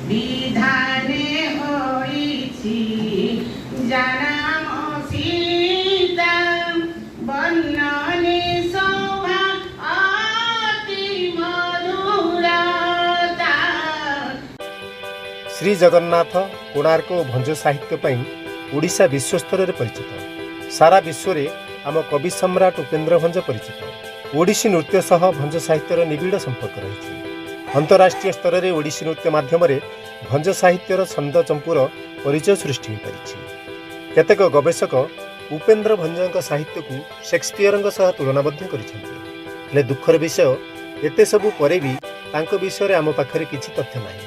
विधाने होइछि जन्म सीता वर्णने शोभा अति मधुरता। श्री जगन्नाथ कोणार्क और भंज साहित्य पई ओडिशा विश्वस्तर में परिचित। सारा विश्व में आम कवि सम्राट उपेन्द्र भंज परिचित। ओडिसी नृत्य सह भंज साहित्यर निबिड़ संपर्क रही। अंतर्राष्ट्रीय स्तर में ओडिसी नृत्य माध्यम भंज साहित्यर छंद चंपूर परिचय सृष्टि हो पारिछि। केतेक गवेषक उपेन्द्र भंजक साहित्य को शेक्सपियर सह तुलना कर दुखर विषय एते सबु परे भी तांको विषय आम पाखरे किछि तथ्य नाही।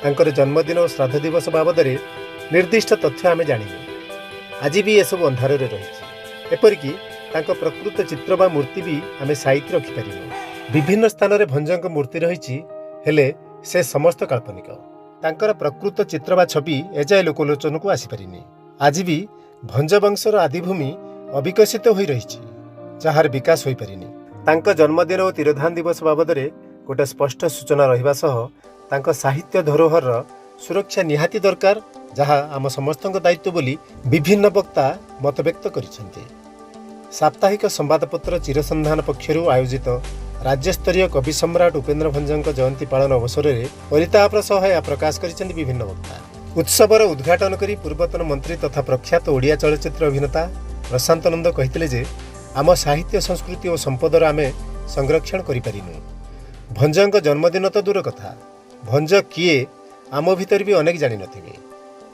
तांकर जन्मदिन और श्राद्ध दिवस बाबद निर्दिष्ट तथ्य आमे जानिनु। आज भी एसबु अंधार रही। एपरिकी तांको प्रकृत चित्र बा मूर्ति भी आमे साहित्य रखिपारिनु। विभिन्न स्थान में भंजक मूर्ति रही हेले से समस्त काल्पनिक। तांकर प्रकृत चित्र बा छवि एजाए लोकलोचन को आसीपारिनी। आज भी भंज वंशर आदिभूमि अविकसित हो रही, जार विकास हो पारिनी। तांको जन्मदिन और तिरोधान दिवस बाबद गोटे स्पष्ट सूचना रहिबा सह तांको साहित्य धरोहर सुरक्षा निहाती दरकार, जहाँ आम समस्त दायित्व बोली विभिन्न वक्ता मत व्यक्त करिसेंते। साप्ताहिक संवादपत्र चिरसंधान पक्षर आयोजित राज्यस्तरीय कवि सम्राट उपेन्द्र भंजक जयंती पालन अवसर में परितापर सह यह प्रकाश करिसेंते विभिन्न वक्ता। उत्सवर उद्घाटन करी पूर्वतन मंत्री तथा प्रख्यात ओडिया चलचित्र अभिनेता प्रशांत नंद कहिथिले जे आम साहित्य संस्कृति और संपदर आमे संरक्षण करिपारिनु। भंजक जन्मदिन तो दूर कथा, भंज किए आम भितर भी अनेक जानि नथिबे।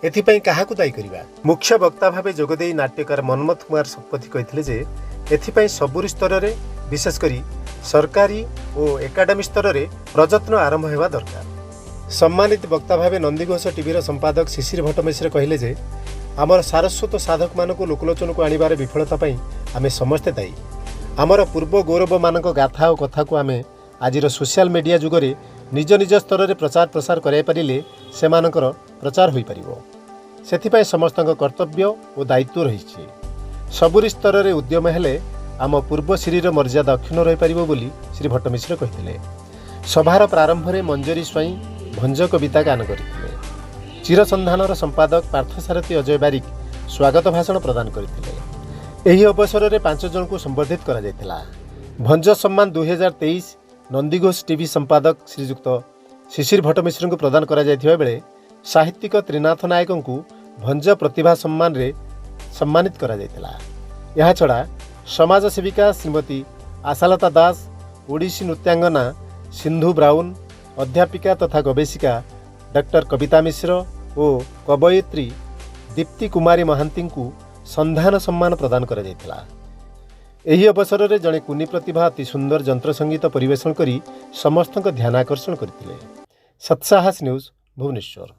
एथिपाई काहाकु दायी करिबा। मुख्य वक्ता भावे जोगदेई नाट्यकार मनमथ कुमार शतपथी कहिथिले जे एथिपाई सबुरी स्तर में विशेष करी सरकारी और एकाडेमी स्तर में प्रयत्न आरंभ होगा दरकार। सम्मानित वक्ता भावे नंदीघोष टीवीर संपादक शिशिर भट्टमेश्वर कहले जे आमर सारस्वत साधक मानक लोकलोचन को आनिबार विफलता पई आमे समस्ते दायी। आमर पूर्व गौरव मानक गाथा और कथा को आमे आजिर सोशल मीडिया जुगरे निज निज स्तर में प्रचार प्रसार कराई पारिले सेमानकर प्रचार होई परिबो। सेथिपाई समस्तक कर्तव्य और दायित्व रही। सबुरी स्तर में उद्यम हेले आम पूर्व श्रीर मर्यादा अक्षुण्ण रही पारिबो बोली श्री भट्टमिश्र कहिथिले। सभार प्रारंभ में मंजरी स्वाई भंज कविता गान करथिले। चिरसंधानर संपादक पार्थसारथी अजय बारिक स्वागत भाषण प्रदान करथिले। एही अवसर में 5 जन को संबर्धित करा जायतिला। भंज सम्मान 2023 नंदीघोष टीवी संपादक श्रीजुक्त शिशिर भट्टमिश्र को प्रदान करा जायथिबा बेले साहित्यिक त्रिनाथ नायक को भंज प्रतिभा सम्मान रे सम्मानित करा जायतिला। यह छड़ा समाज सेविका श्रीमती आशालता दास, ओडिसी नृत्यांगना सिंधु ब्राउन, अध्यापिका तथा गवेषिका डॉक्टर कविता मिश्र और कवयित्री दीप्ति कुमारी महांती को संधान सम्मान प्रदान करा जायतिला। एही अवसर में जड़े कुनी प्रतिभा अति सुंदर जंत्र संगीत परिवेषण करी समस्त ध्यान आकर्षण करथिले। सत्साहस न्यूज भुवनेश्वर।